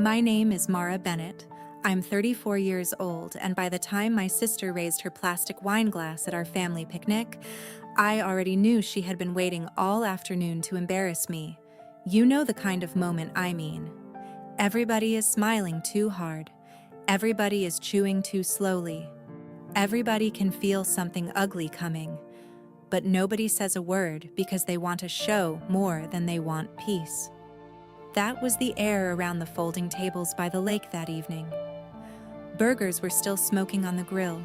My name is Mara Bennett. I'm 34 years old, and by the time my sister raised her plastic wine glass at our family picnic, I already knew she had been waiting all afternoon to embarrass me. You know the kind of moment I mean. Everybody is smiling too hard. Everybody is chewing too slowly. Everybody can feel something ugly coming. But nobody says a word because they want a show more than they want peace. That was the air around the folding tables by the lake that evening. Burgers were still smoking on the grill.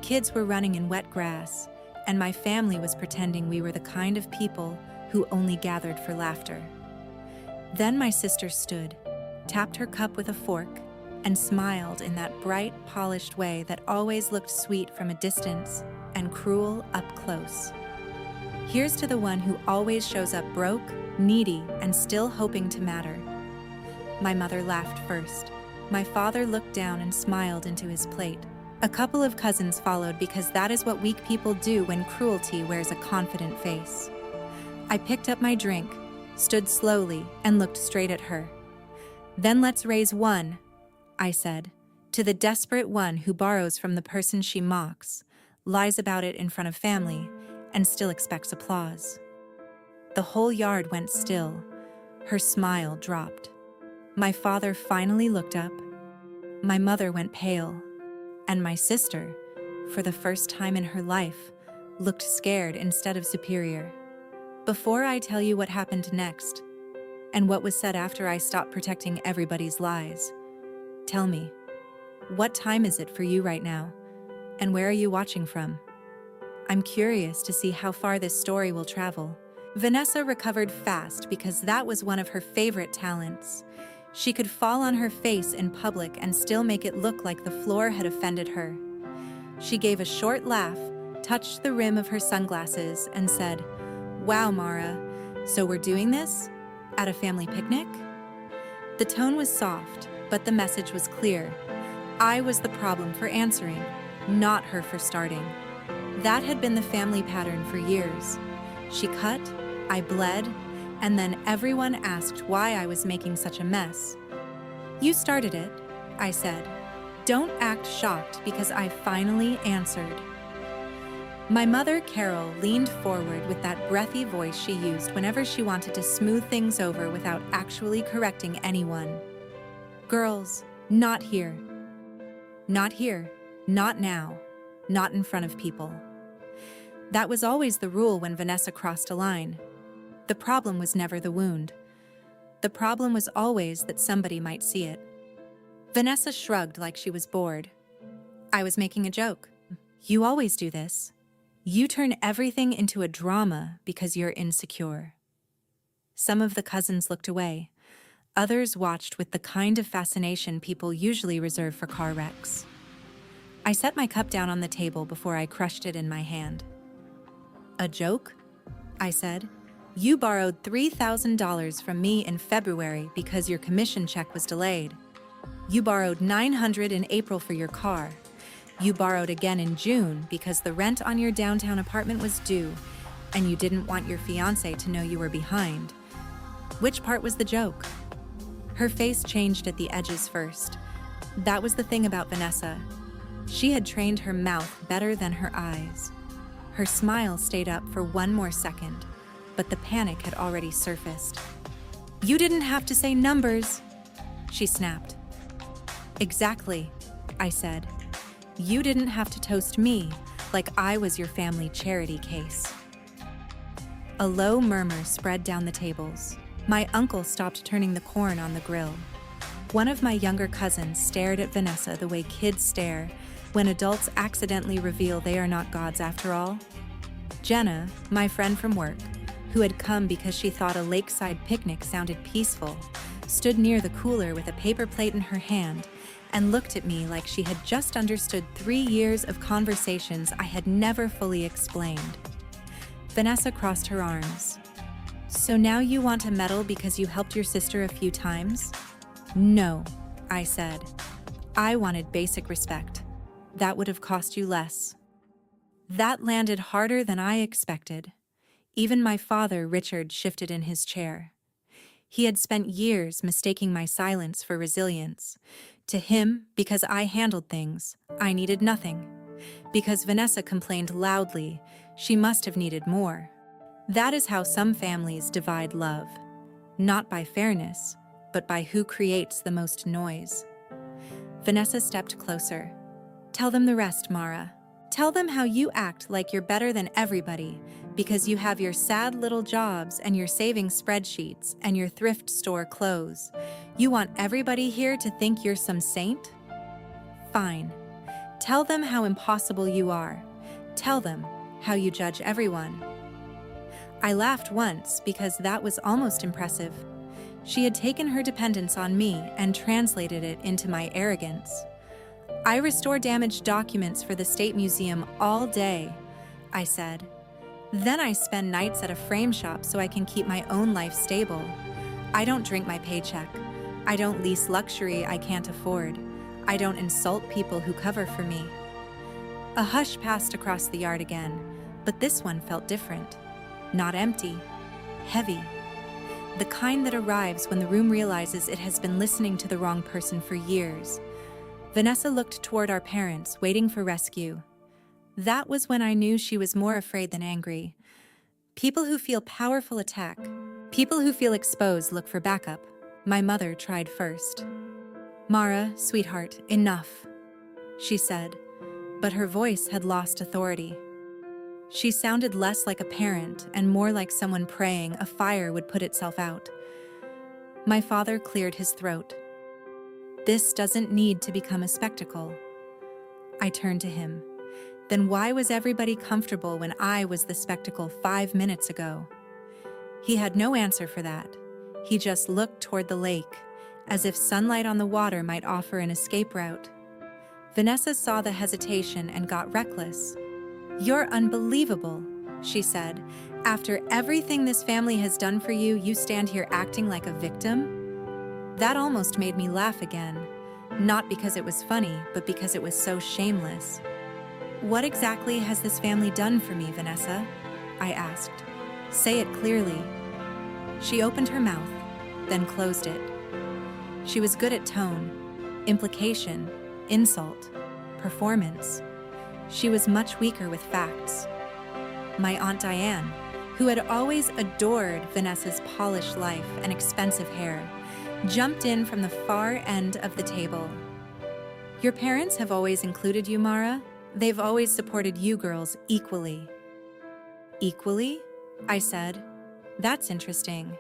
Kids were running in wet grass, and my family was pretending we were the kind of people who only gathered for laughter. Then my sister stood, tapped her cup with a fork, and smiled in that bright, polished way that always looked sweet from a distance and cruel up close. Here's to the one who always shows up broke, needy, and still hoping to matter. My mother laughed first. My father looked down and smiled into his plate. A couple of cousins followed because that is what weak people do when cruelty wears a confident face. I picked up my drink, stood slowly, and looked straight at her. "Then let's raise one," I said, "to the desperate one who borrows from the person she mocks, lies about it in front of family, and still expects applause." The whole yard went still. Her smile dropped. My father finally looked up. My mother went pale. And my sister, for the first time in her life, looked scared instead of superior. Before I tell you what happened next, and what was said after I stopped protecting everybody's lies, tell me, what time is it for you right now? And where are you watching from? I'm curious to see how far this story will travel. Vanessa recovered fast because that was one of her favorite talents. She could fall on her face in public and still make it look like the floor had offended her. She gave a short laugh, touched the rim of her sunglasses, and said, "Wow, Mara, so we're doing this? At a family picnic?" The tone was soft, but the message was clear. I was the problem for answering, not her for starting. That had been the family pattern for years. She cut, I bled, and then everyone asked why I was making such a mess. "You started it," I said. "Don't act shocked because I finally answered." My mother, Carol, leaned forward with that breathy voice she used whenever she wanted to smooth things over without actually correcting anyone. "Girls, not here. Not here, not now, not in front of people." That was always the rule when Vanessa crossed a line. The problem was never the wound. The problem was always that somebody might see it. Vanessa shrugged like she was bored. I was making a joke. "You always do this. You turn everything into a drama because you're insecure." Some of the cousins looked away. Others watched with the kind of fascination people usually reserve for car wrecks. I set my cup down on the table before I crushed it in my hand. "A joke?" I said. "You borrowed $3,000 from me in February because your commission check was delayed. You borrowed $900 in April for your car. You borrowed again in June because the rent on your downtown apartment was due, and you didn't want your fiancé to know you were behind. Which part was the joke?" Her face changed at the edges first. That was the thing about Vanessa. She had trained her mouth better than her eyes. Her smile stayed up for one more second, but the panic had already surfaced. "You didn't have to say numbers," she snapped. "Exactly," I said. "You didn't have to toast me like I was your family charity case." A low murmur spread down the tables. My uncle stopped turning the corn on the grill. One of my younger cousins stared at Vanessa the way kids stare when adults accidentally reveal they are not gods after all. Jenna, my friend from work, who had come because she thought a lakeside picnic sounded peaceful, stood near the cooler with a paper plate in her hand and looked at me like she had just understood 3 years of conversations I had never fully explained. Vanessa crossed her arms. "So now you want to meddle because you helped your sister a few times?" "No," I said. "I wanted basic respect. That would have cost you less." That landed harder than I expected. Even my father, Richard, shifted in his chair. He had spent years mistaking my silence for resilience. To him, because I handled things, I needed nothing. Because Vanessa complained loudly, she must have needed more. That is how some families divide love. Not by fairness, but by who creates the most noise. Vanessa stepped closer. Tell them the rest, Mara. Tell them how you act like you're better than everybody because you have your sad little jobs and your saving spreadsheets and your thrift store clothes. You want everybody here to think you're some saint? Fine. Tell them how impossible you are. Tell them how you judge everyone. I laughed once because that was almost impressive. She had taken her dependence on me and translated it into my arrogance. I restore damaged documents for the State Museum all day, I said. Then I spend nights at a frame shop so I can keep my own life stable. I don't drink my paycheck. I don't lease luxury I can't afford. I don't insult people who cover for me. A hush passed across the yard again, but this one felt different. Not empty, heavy. The kind that arrives when the room realizes it has been listening to the wrong person for years. Vanessa looked toward our parents, waiting for rescue. That was when I knew she was more afraid than angry. People who feel powerful attack. People who feel exposed look for backup. My mother tried first. Mara, sweetheart, enough, she said, but her voice had lost authority. She sounded less like a parent and more like someone praying a fire would put itself out. My father cleared his throat. This doesn't need to become a spectacle. I turned to him. Then why was everybody comfortable when I was the spectacle 5 minutes ago? He had no answer for that. He just looked toward the lake, as if sunlight on the water might offer an escape route. Vanessa saw the hesitation and got reckless. You're unbelievable, she said. After everything this family has done for you, you stand here acting like a victim? That almost made me laugh again, not because it was funny, but because it was so shameless. What exactly has this family done for me, Vanessa? I asked. Say it clearly. She opened her mouth, then closed it. She was good at tone, implication, insult, performance. She was much weaker with facts. My Aunt Diane, who had always adored Vanessa's polished life and expensive hair, jumped in from the far end of the table. Your parents have always included you, Mara. They've always supported you girls equally. Equally? I said. That's interesting.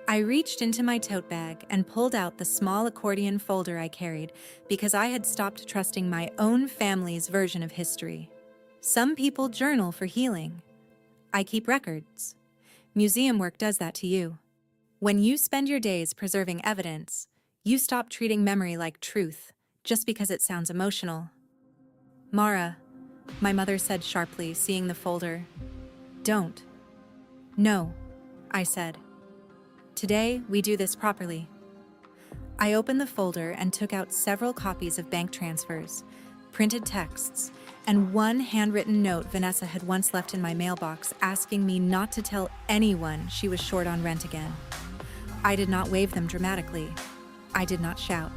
I reached into my tote bag and pulled out the small accordion folder I carried because I had stopped trusting my own family's version of history. Some people journal for healing. I keep records. Museum work does that to you. When you spend your days preserving evidence, you stop treating memory like truth just because it sounds emotional. Mara, my mother said sharply, seeing the folder. Don't. No, I said. Today, we do this properly. I opened the folder and took out several copies of bank transfers, printed texts, and one handwritten note Vanessa had once left in my mailbox asking me not to tell anyone she was short on rent again. I did not wave them dramatically. I did not shout.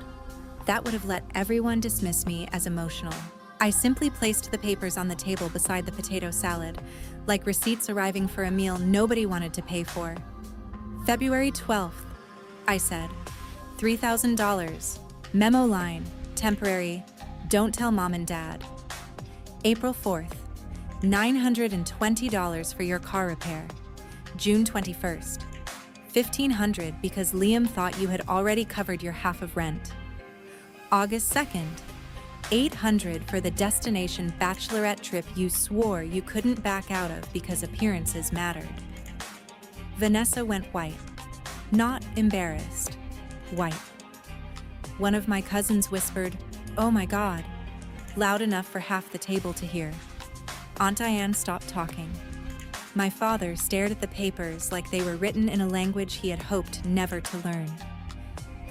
That would have let everyone dismiss me as emotional. I simply placed the papers on the table beside the potato salad, like receipts arriving for a meal nobody wanted to pay for. February 12th, I said. $3,000. Memo line, temporary, don't tell mom and dad. April 4th, $920 for your car repair. June 21st, $1,500 because Liam thought you had already covered your half of rent. August 2nd, $800 for the destination bachelorette trip you swore you couldn't back out of because appearances mattered. Vanessa went white. Not embarrassed. White. One of my cousins whispered, "Oh my God," loud enough for half the table to hear. Aunt Diane stopped talking. My father stared at the papers like they were written in a language he had hoped never to learn.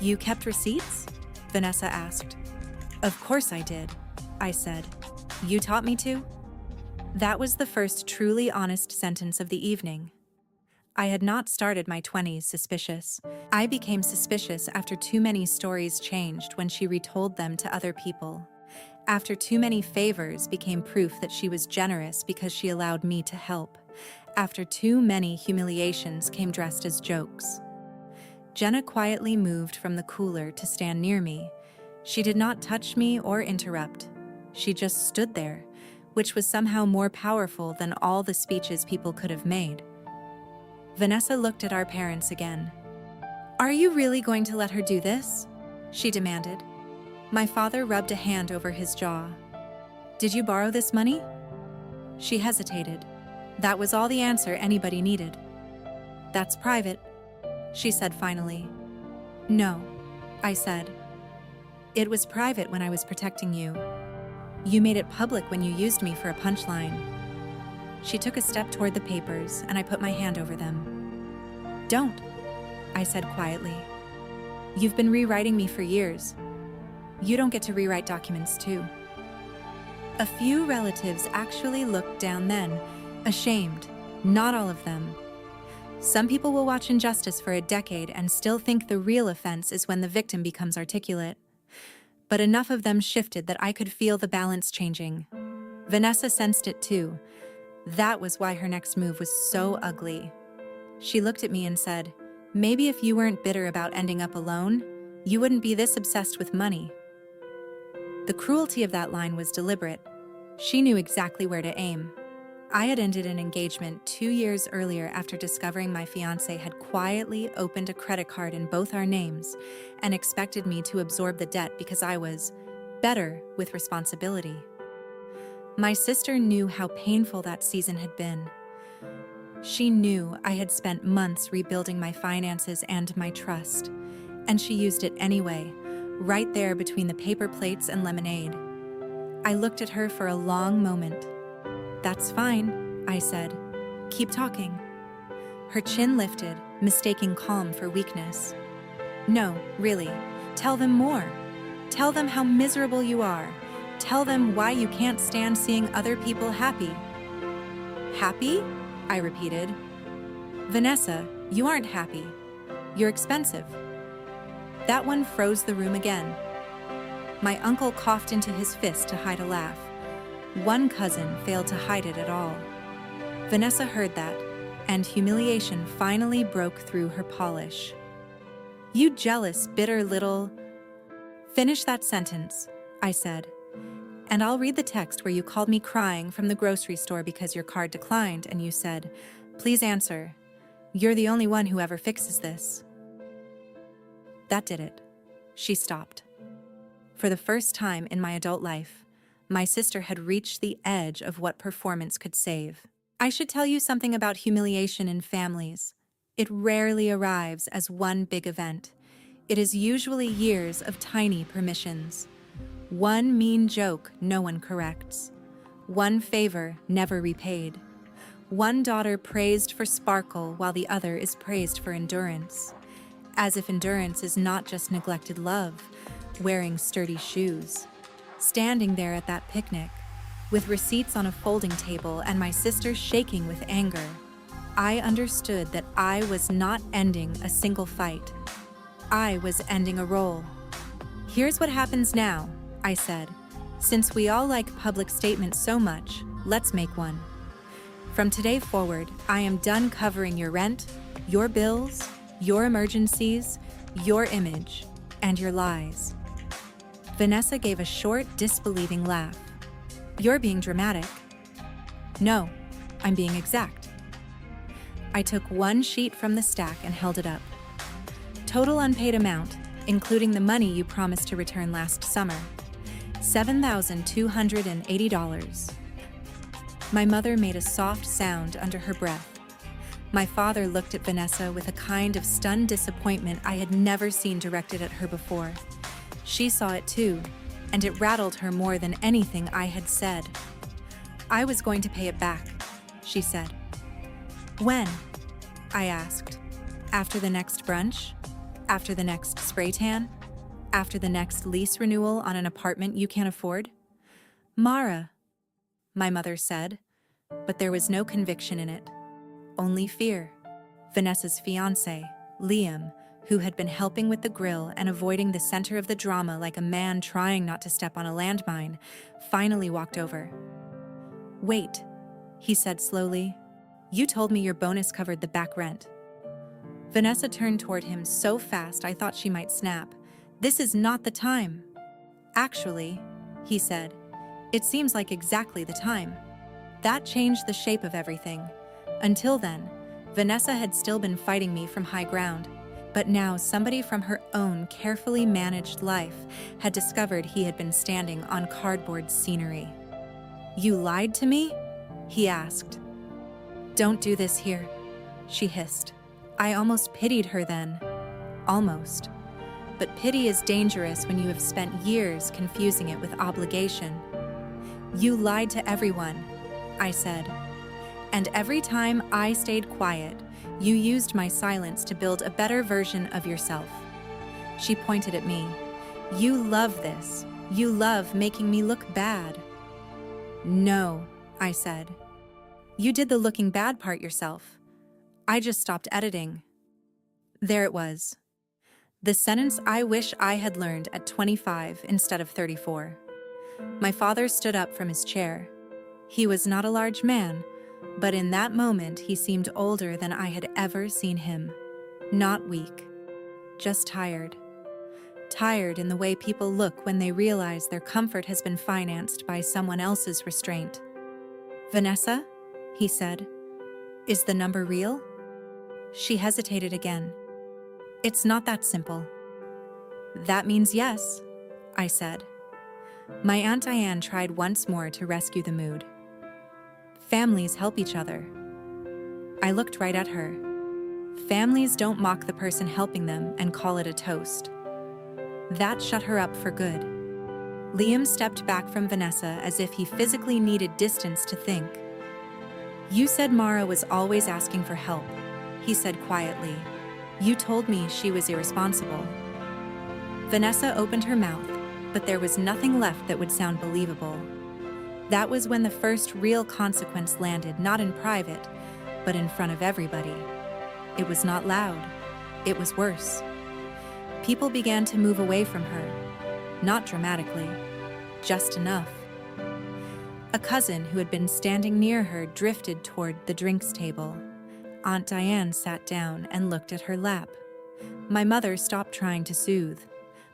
You kept receipts? Vanessa asked. Of course I did, I said. You taught me to? That was the first truly honest sentence of the evening. I had not started my 20s suspicious. I became suspicious after too many stories changed when she retold them to other people. After too many favors became proof that she was generous because she allowed me to help. After too many humiliations came dressed as jokes. Jenna quietly moved from the cooler to stand near me. She did not touch me or interrupt. She just stood there, which was somehow more powerful than all the speeches people could have made. Vanessa looked at our parents again. "Are you really going to let her do this?" she demanded. My father rubbed a hand over his jaw. "Did you borrow this money?" She hesitated. That was all the answer anybody needed. "That's private," she said finally. "No," I said. "It was private when I was protecting you. You made it public when you used me for a punchline." She took a step toward the papers, and I put my hand over them. "Don't," I said quietly. "You've been rewriting me for years. You don't get to rewrite documents too." A few relatives actually looked down then, ashamed, not all of them. Some people will watch injustice for a decade and still think the real offense is when the victim becomes articulate. But enough of them shifted that I could feel the balance changing. Vanessa sensed it too. That was why her next move was so ugly. She looked at me and said, "Maybe if you weren't bitter about ending up alone, you wouldn't be this obsessed with money." The cruelty of that line was deliberate. She knew exactly where to aim. I had ended an engagement 2 years earlier after discovering my fiancé had quietly opened a credit card in both our names and expected me to absorb the debt because I was better with responsibility. My sister knew how painful that season had been. She knew I had spent months rebuilding my finances and my trust, and she used it anyway, right there between the paper plates and lemonade. I looked at her for a long moment. "That's fine," I said. "Keep talking." Her chin lifted, mistaking calm for weakness. "No, really. Tell them more. Tell them how miserable you are. Tell them why you can't stand seeing other people happy." "Happy?" I repeated. "Vanessa, you aren't happy. You're expensive." That one froze the room again. My uncle coughed into his fist to hide a laugh. One cousin failed to hide it at all. Vanessa heard that, and humiliation finally broke through her polish. "You jealous, bitter little—" "Finish that sentence," I said. "And I'll read the text where you called me crying from the grocery store because your card declined and you said, 'Please answer. You're the only one who ever fixes this.'" That did it. She stopped. For the first time in my adult life, my sister had reached the edge of what performance could save. I should tell you something about humiliation in families. It rarely arrives as one big event. It is usually years of tiny permissions. One mean joke no one corrects. One favor never repaid. One daughter praised for sparkle while the other is praised for endurance. As if endurance is not just neglected love, wearing sturdy shoes. Standing there at that picnic, with receipts on a folding table and my sister shaking with anger, I understood that I was not ending a single fight. I was ending a role. "Here's what happens now," I said. "Since we all like public statements so much, let's make one. From today forward, I am done covering your rent, your bills, your emergencies, your image, and your lies." Vanessa gave a short, disbelieving laugh. "You're being dramatic." "No, I'm being exact." I took one sheet from the stack and held it up. "Total unpaid amount, including the money you promised to return last summer, $7,280. My mother made a soft sound under her breath. My father looked at Vanessa with a kind of stunned disappointment I had never seen directed at her before. She saw it too, and it rattled her more than anything I had said. "I was going to pay it back," she said. "When?" I asked. "After the next brunch? After the next spray tan? After the next lease renewal on an apartment you can't afford?" "Mara," my mother said, but there was no conviction in it, only fear. Vanessa's fiancé, Liam, who had been helping with the grill and avoiding the center of the drama like a man trying not to step on a landmine, finally walked over. "Wait," he said slowly. "You told me your bonus covered the back rent." Vanessa turned toward him so fast I thought she might snap. "This is not the time." "Actually," he said, "it seems like exactly the time." That changed the shape of everything. Until then, Vanessa had still been fighting me from high ground, but now somebody from her own carefully managed life had discovered he had been standing on cardboard scenery. "You lied to me?" he asked. "Don't do this here," she hissed. I almost pitied her then. Almost. But pity is dangerous when you have spent years confusing it with obligation. "You lied to everyone," I said. "And every time I stayed quiet, you used my silence to build a better version of yourself." She pointed at me. "You love this. You love making me look bad." "No," I said. "You did the looking bad part yourself. I just stopped editing." There it was. The sentence I wish I had learned at 25 instead of 34. My father stood up from his chair. He was not a large man, but in that moment he seemed older than I had ever seen him. Not weak, just tired. Tired in the way people look when they realize their comfort has been financed by someone else's restraint. "Vanessa," he said, "is the number real?" She hesitated again. "It's not that simple." "That means yes," I said. My Aunt Diane tried once more to rescue the mood. "Families help each other." I looked right at her. Families don't mock the person helping them and call it a toast. That shut her up for good. Liam stepped back from Vanessa as if he physically needed distance to think. "You said Mara was always asking for help," he said quietly. "You told me she was irresponsible." Vanessa opened her mouth, but there was nothing left that would sound believable. That was when the first real consequence landed, not in private, but in front of everybody. It was not loud. It was worse. People began to move away from her. Not dramatically, just enough. A cousin who had been standing near her drifted toward the drinks table. Aunt Diane sat down and looked at her lap. My mother stopped trying to soothe.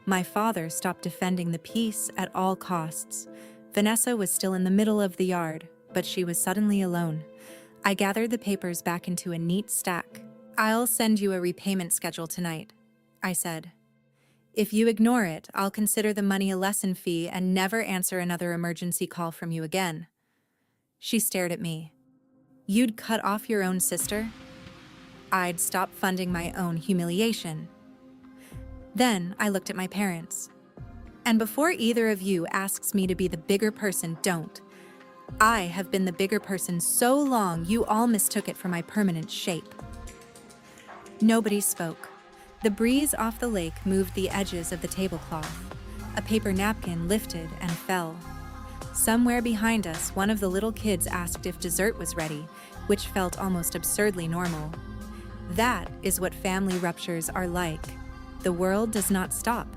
My father stopped defending the peace at all costs. Vanessa was still in the middle of the yard, but she was suddenly alone. I gathered the papers back into a neat stack. "I'll send you a repayment schedule tonight," I said. "If you ignore it, I'll consider the money a lesson fee and never answer another emergency call from you again." She stared at me. "You'd cut off your own sister?" "I'd stop funding my own humiliation." Then I looked at my parents. "And before either of you asks me to be the bigger person, don't. I have been the bigger person so long you all mistook it for my permanent shape." Nobody spoke. The breeze off the lake moved the edges of the tablecloth. A paper napkin lifted and fell. Somewhere behind us, one of the little kids asked if dessert was ready, which felt almost absurdly normal. That is what family ruptures are like. The world does not stop.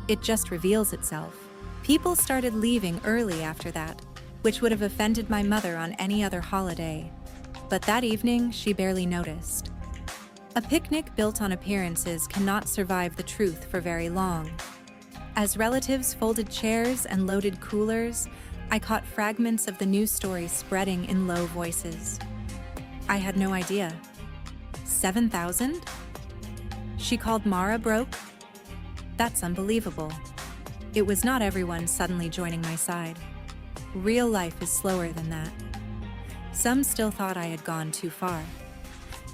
It just reveals itself. People started leaving early after that, which would have offended my mother on any other holiday. But that evening, she barely noticed. A picnic built on appearances cannot survive the truth for very long. As relatives folded chairs and loaded coolers, I caught fragments of the news story spreading in low voices. I had no idea. 7,000? She called Mara broke? That's unbelievable. It was not everyone suddenly joining my side. Real life is slower than that. Some still thought I had gone too far.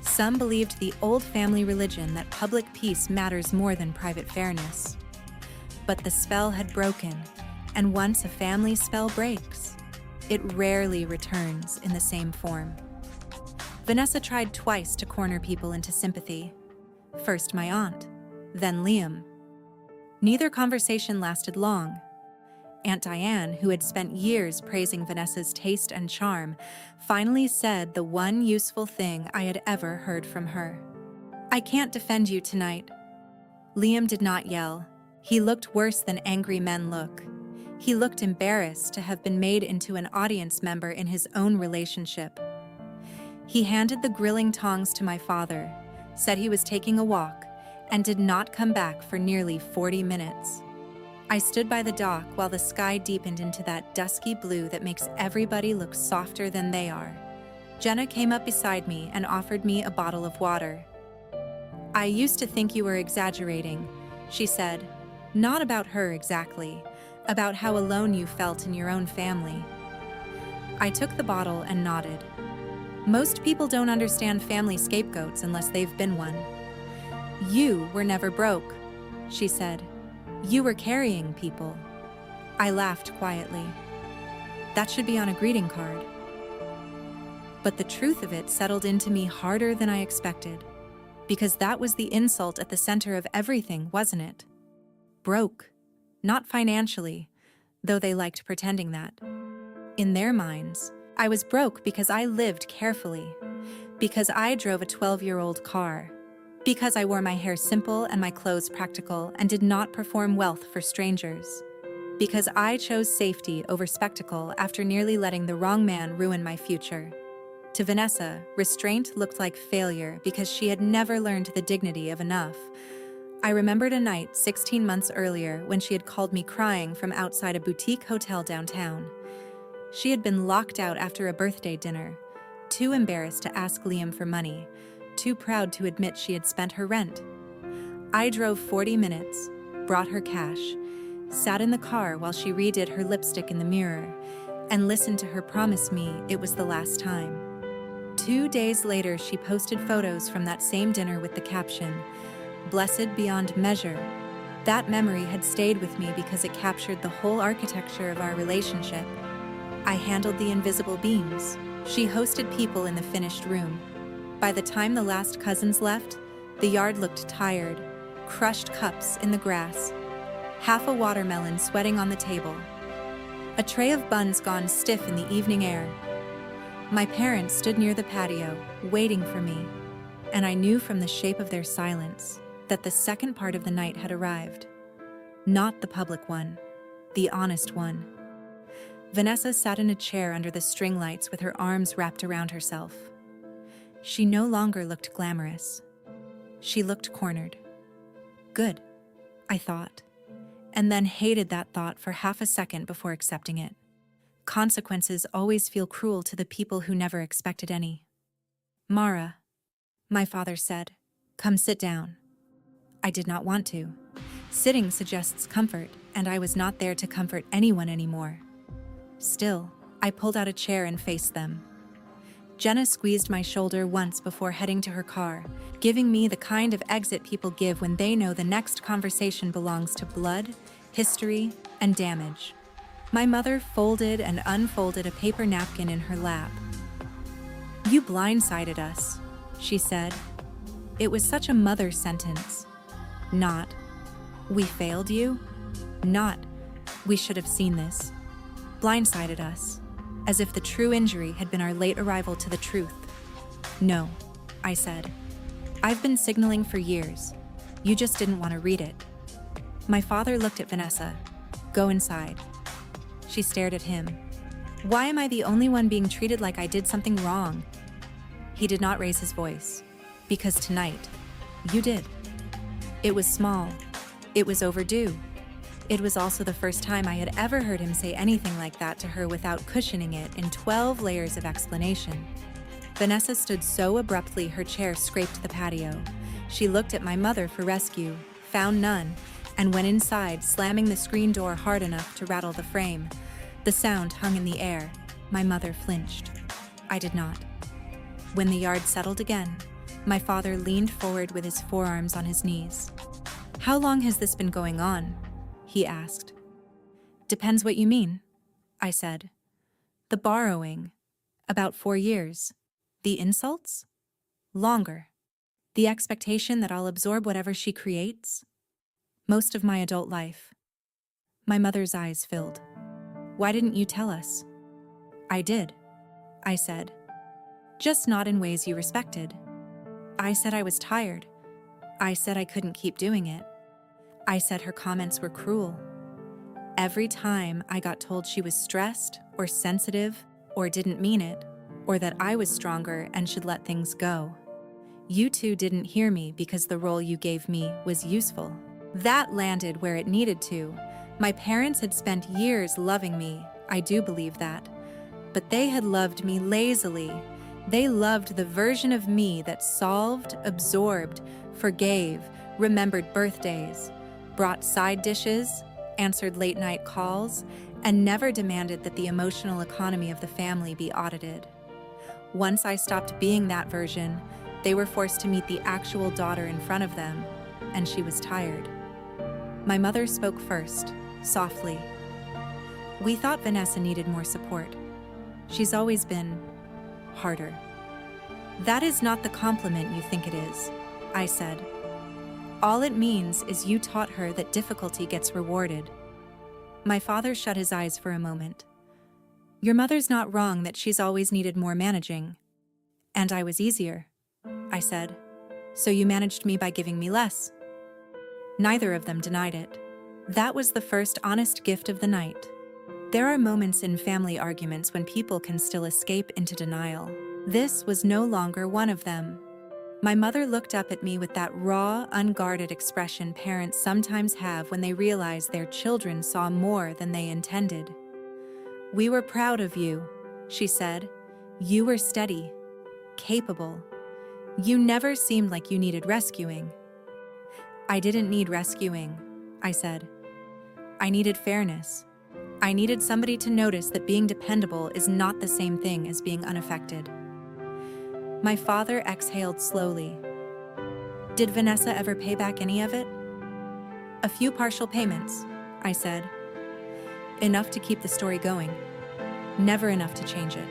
Some believed the old family religion that public peace matters more than private fairness. But the spell had broken, and once a family spell breaks, it rarely returns in the same form. Vanessa tried twice to corner people into sympathy. First my aunt, then Liam. Neither conversation lasted long. Aunt Diane, who had spent years praising Vanessa's taste and charm, finally said the one useful thing I had ever heard from her. I can't defend you tonight. Liam did not yell. He looked worse than angry men look. He looked embarrassed to have been made into an audience member in his own relationship. He handed the grilling tongs to my father, said he was taking a walk, and did not come back for nearly 40 minutes. I stood by the dock while the sky deepened into that dusky blue that makes everybody look softer than they are. Jenna came up beside me and offered me a bottle of water. I used to think you were exaggerating, she said. Not about her exactly, about how alone you felt in your own family. I took the bottle and nodded. Most people don't understand family scapegoats unless they've been one. You were never broke, she said. You were carrying people. I laughed quietly. That should be on a greeting card. But the truth of it settled into me harder than I expected, because that was the insult at the center of everything, wasn't it? Broke. Not financially, though they liked pretending that. In their minds, I was broke because I lived carefully, because I drove a 12-year-old car, because I wore my hair simple and my clothes practical and did not perform wealth for strangers, because I chose safety over spectacle after nearly letting the wrong man ruin my future. To Vanessa, restraint looked like failure because she had never learned the dignity of enough. I remembered a night 16 months earlier when she had called me crying from outside a boutique hotel downtown. She had been locked out after a birthday dinner, too embarrassed to ask Liam for money, too proud to admit she had spent her rent. I drove 40 minutes, brought her cash, sat in the car while she redid her lipstick in the mirror, and listened to her promise me it was the last time. 2 days later, she posted photos from that same dinner with the caption, "Blessed beyond measure." That memory had stayed with me because it captured the whole architecture of our relationship. I handled the invisible beams. She hosted people in the finished room. By the time the last cousins left, the yard looked tired, crushed cups in the grass, half a watermelon sweating on the table, a tray of buns gone stiff in the evening air. My parents stood near the patio, waiting for me, and I knew from the shape of their silence that the second part of the night had arrived. Not the public one, the honest one. Vanessa sat in a chair under the string lights with her arms wrapped around herself. She no longer looked glamorous. She looked cornered. Good, I thought, and then hated that thought for half a second before accepting it. Consequences always feel cruel to the people who never expected any. "Mara," my father said, "come sit down." I did not want to. Sitting suggests comfort, and I was not there to comfort anyone anymore. Still, I pulled out a chair and faced them. Jenna squeezed my shoulder once before heading to her car, giving me the kind of exit people give when they know the next conversation belongs to blood, history, and damage. My mother folded and unfolded a paper napkin in her lap. "You blindsided us," she said. It was such a mother sentence. Not, "We failed you?" Not, "We should have seen this." Blindsided us, as if the true injury had been our late arrival to the truth. "No," I said. "I've been signaling for years. You just didn't want to read it." My father looked at Vanessa. "Go inside." She stared at him. "Why am I the only one being treated like I did something wrong?" He did not raise his voice. "Because tonight, you did." It was small. It was overdue. It was also the first time I had ever heard him say anything like that to her without cushioning it in 12 layers of explanation. Vanessa stood so abruptly her chair scraped the patio. She looked at my mother for rescue, found none, and went inside, slamming the screen door hard enough to rattle the frame. The sound hung in the air. My mother flinched. I did not. When the yard settled again, my father leaned forward with his forearms on his knees. "How long has this been going on?" he asked. "Depends what you mean," I said. "The borrowing, about 4 years. The insults? Longer. The expectation that I'll absorb whatever she creates? Most of my adult life." My mother's eyes filled. "Why didn't you tell us?" "I did," I said. "Just not in ways you respected. I said I was tired, I said I couldn't keep doing it. I said her comments were cruel. Every time I got told she was stressed or sensitive or didn't mean it, or that I was stronger and should let things go. You two didn't hear me because the role you gave me was useful. That landed where it needed to. My parents had spent years loving me, I do believe that. But they had loved me lazily. They loved the version of me that solved, absorbed, forgave, remembered birthdays, brought side dishes, answered late-night calls, and never demanded that the emotional economy of the family be audited. Once I stopped being that version, they were forced to meet the actual daughter in front of them, and she was tired. My mother spoke first, softly. We thought Vanessa needed more support. She's always been harder. That is not the compliment you think it is, I said. All it means is you taught her that difficulty gets rewarded. My father shut his eyes for a moment. Your mother's not wrong that she's always needed more managing. And I was easier, I said. So you managed me by giving me less. Neither of them denied it. That was the first honest gift of the night. There are moments in family arguments when people can still escape into denial. This was no longer one of them. My mother looked up at me with that raw, unguarded expression parents sometimes have when they realize their children saw more than they intended. We were proud of you, she said. You were steady, capable. You never seemed like you needed rescuing. I didn't need rescuing, I said. I needed fairness. I needed somebody to notice that being dependable is not the same thing as being unaffected. My father exhaled slowly. Did Vanessa ever pay back any of it? A few partial payments, I said. Enough to keep the story going. Never enough to change it.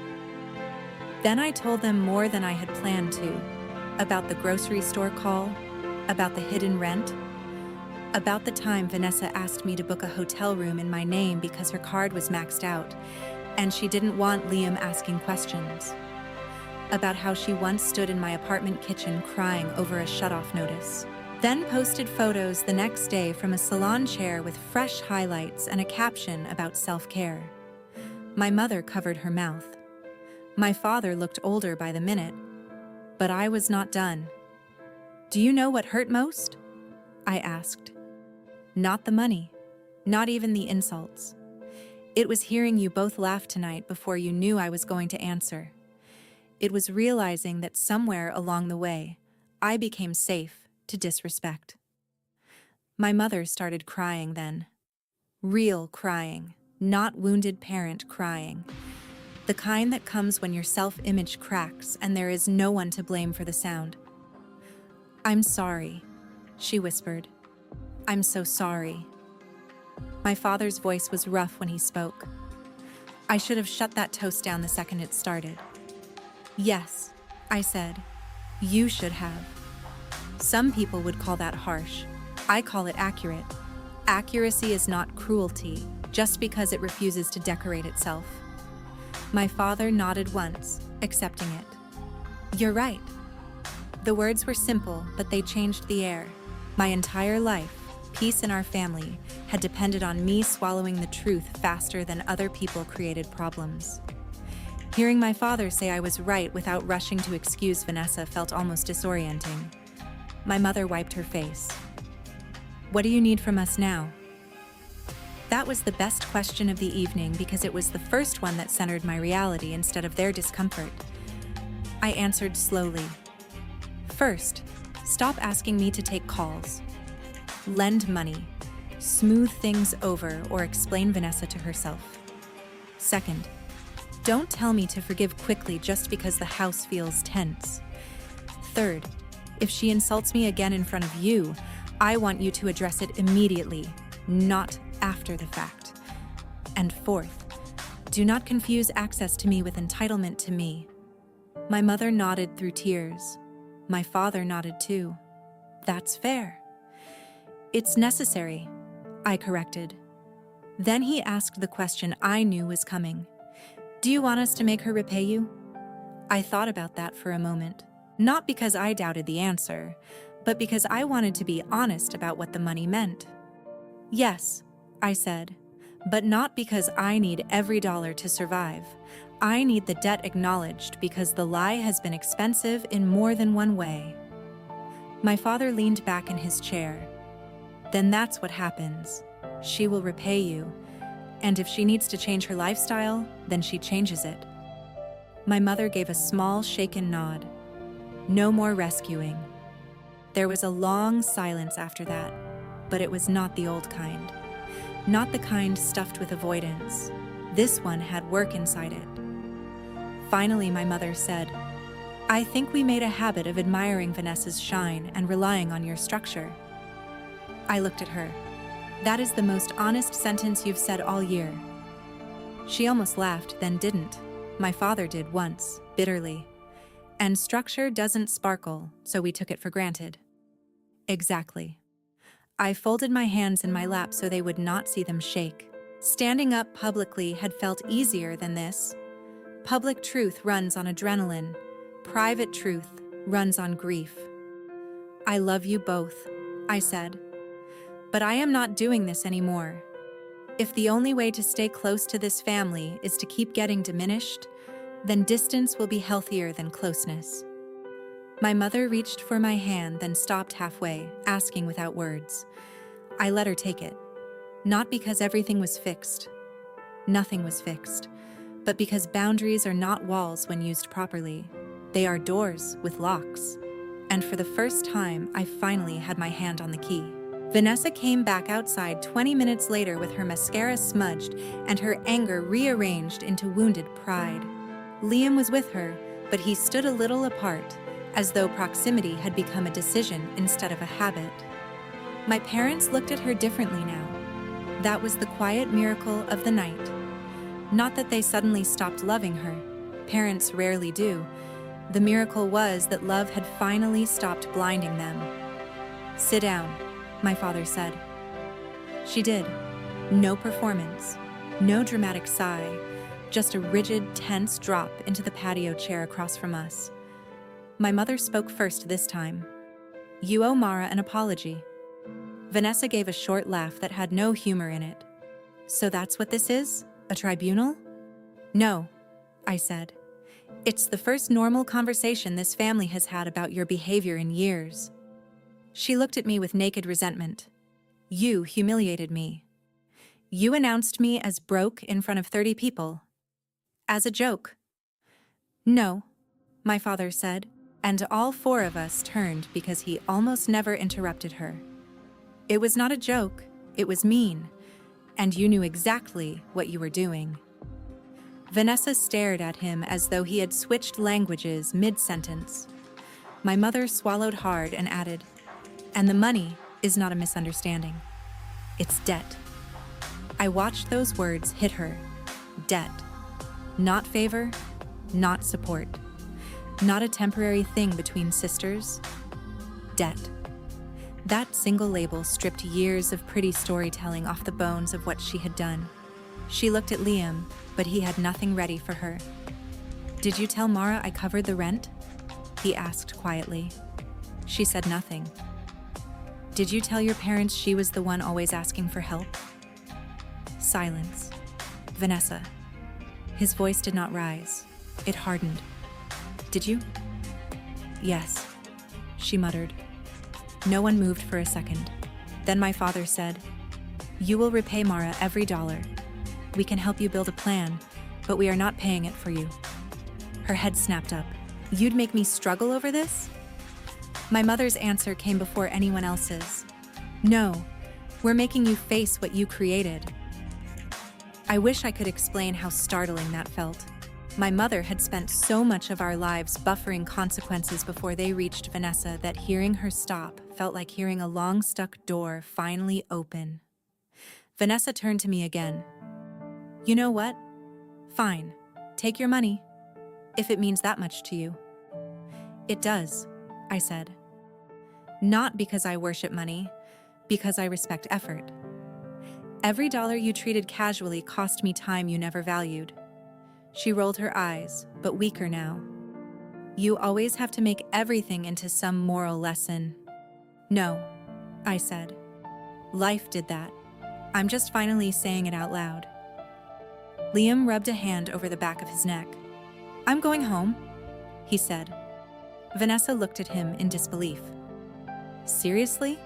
Then I told them more than I had planned to, about the grocery store call, about the hidden rent, about the time Vanessa asked me to book a hotel room in my name because her card was maxed out, and she didn't want Liam asking questions. About how she once stood in my apartment kitchen crying over a shutoff notice. Then posted photos the next day from a salon chair with fresh highlights and a caption about self-care. My mother covered her mouth. My father looked older by the minute, but I was not done. Do you know what hurt most? I asked. Not the money, not even the insults. It was hearing you both laugh tonight before you knew I was going to answer. It was realizing that somewhere along the way, I became safe to disrespect. My mother started crying then. Real crying, not wounded parent crying. The kind that comes when your self-image cracks and there is no one to blame for the sound. I'm sorry, she whispered. I'm so sorry. My father's voice was rough when he spoke. I should have shut that toast down the second it started. Yes, I said. You should have. Some people would call that harsh. I call it accurate. Accuracy is not cruelty, just because it refuses to decorate itself. My father nodded once, accepting it. You're right. The words were simple, but they changed the air. My entire life, peace in our family, had depended on me swallowing the truth faster than other people created problems. Hearing my father say I was right without rushing to excuse Vanessa felt almost disorienting. My mother wiped her face. What do you need from us now? That was the best question of the evening because it was the first one that centered my reality instead of their discomfort. I answered slowly. First, stop asking me to take calls. Lend money. Smooth things over or explain Vanessa to herself. Second, don't tell me to forgive quickly just because the house feels tense. Third, if she insults me again in front of you, I want you to address it immediately, not after the fact. And fourth, do not confuse access to me with entitlement to me. My mother nodded through tears. My father nodded too. That's fair. It's necessary, I corrected. Then he asked the question I knew was coming. Do you want us to make her repay you? I thought about that for a moment. Not because I doubted the answer, but because I wanted to be honest about what the money meant. Yes, I said, but not because I need every dollar to survive. I need the debt acknowledged because the lie has been expensive in more than one way. My father leaned back in his chair. Then that's what happens. She will repay you, and if she needs to change her lifestyle, then she changes it. My mother gave a small, shaken nod. No more rescuing. There was a long silence after that, but it was not the old kind. Not the kind stuffed with avoidance. This one had work inside it. Finally, my mother said, "I think we made a habit of admiring Vanessa's shine and relying on your structure." I looked at her. "That is the most honest sentence you've said all year." She almost laughed, then didn't. My father did once, bitterly. "And structure doesn't sparkle, so we took it for granted." Exactly. I folded my hands in my lap so they would not see them shake. Standing up publicly had felt easier than this. Public truth runs on adrenaline. Private truth runs on grief. "I love you both," I said. "But I am not doing this anymore. If the only way to stay close to this family is to keep getting diminished, then distance will be healthier than closeness." My mother reached for my hand, then stopped halfway, asking without words. I let her take it. Not because everything was fixed. Nothing was fixed. But because boundaries are not walls when used properly. They are doors with locks. And for the first time, I finally had my hand on the key. Vanessa came back outside 20 minutes later with her mascara smudged and her anger rearranged into wounded pride. Liam was with her, but he stood a little apart, as though proximity had become a decision instead of a habit. My parents looked at her differently now. That was the quiet miracle of the night. Not that they suddenly stopped loving her. Parents rarely do. The miracle was that love had finally stopped blinding them. "Sit down," my father said. She did. No performance, no dramatic sigh, just a rigid, tense drop into the patio chair across from us. My mother spoke first this time. "You owe Mara an apology." Vanessa gave a short laugh that had no humor in it. "So that's what this is? A tribunal?" "No," I said. "It's the first normal conversation this family has had about your behavior in years." She looked at me with naked resentment. "You humiliated me. You announced me as broke in front of 30 people. As a joke." "No," my father said, and all four of us turned because he almost never interrupted her. "It was not a joke, it was mean, and you knew exactly what you were doing." Vanessa stared at him as though he had switched languages mid-sentence. My mother swallowed hard and added, "And the money is not a misunderstanding. It's debt." I watched those words hit her. Debt. Not favor, not support. Not a temporary thing between sisters. Debt. That single label stripped years of pretty storytelling off the bones of what she had done. She looked at Liam, but he had nothing ready for her. "Did you tell Mara I covered the rent?" he asked quietly. She said nothing. "Did you tell your parents she was the one always asking for help?" Silence. "Vanessa." His voice did not rise. It hardened. "Did you?" "Yes," she muttered. No one moved for a second. Then my father said, "You will repay Mara every dollar. We can help you build a plan, but we are not paying it for you." Her head snapped up. "You'd make me struggle over this?" My mother's answer came before anyone else's. "No, we're making you face what you created." I wish I could explain how startling that felt. My mother had spent so much of our lives buffering consequences before they reached Vanessa that hearing her stop felt like hearing a long-stuck door finally open. Vanessa turned to me again. "You know what? Fine. Take your money, if it means that much to you." "It does," I said. "Not because I worship money, because I respect effort. Every dollar you treated casually cost me time you never valued." She rolled her eyes, but weaker now. "You always have to make everything into some moral lesson." No, I said. Life did that. I'm just finally saying it out loud. Liam rubbed a hand over the back of his neck. I'm going home, he said. Vanessa looked at him in disbelief. Seriously?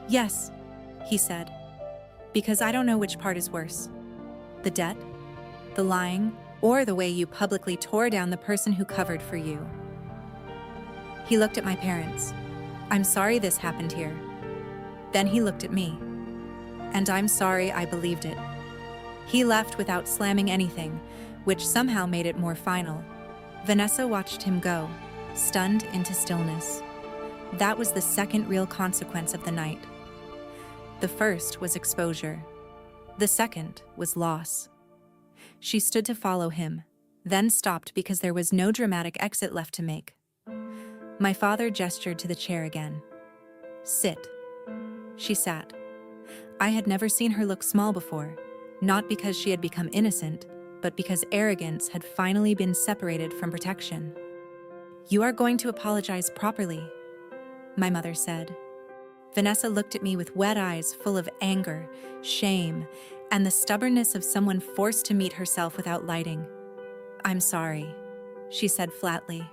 Yes, he said. Because I don't know which part is worse. The debt, the lying, or the way you publicly tore down the person who covered for you. He looked at my parents. I'm sorry this happened here. Then he looked at me. And I'm sorry I believed it. He left without slamming anything, which somehow made it more final. Vanessa watched him go, stunned into stillness. That was the second real consequence of the night. The first was exposure. The second was loss. She stood to follow him, then stopped because there was no dramatic exit left to make. My father gestured to the chair again. Sit. She sat. I had never seen her look small before, not because she had become innocent, but because arrogance had finally been separated from protection. You are going to apologize properly, my mother said. Vanessa looked at me with wet eyes full of anger, shame, and the stubbornness of someone forced to meet herself without lighting. I'm sorry, she said flatly.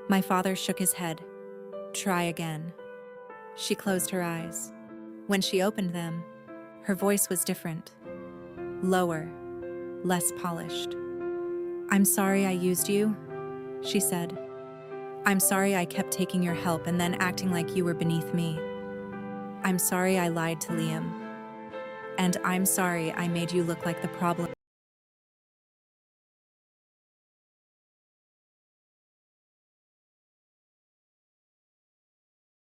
My father shook his head. Try again. She closed her eyes. When she opened them, her voice was different. Lower, less polished. I'm sorry I used you, she said. I'm sorry I kept taking your help and then acting like you were beneath me. I'm sorry I lied to Liam. And I'm sorry I made you look like the problem.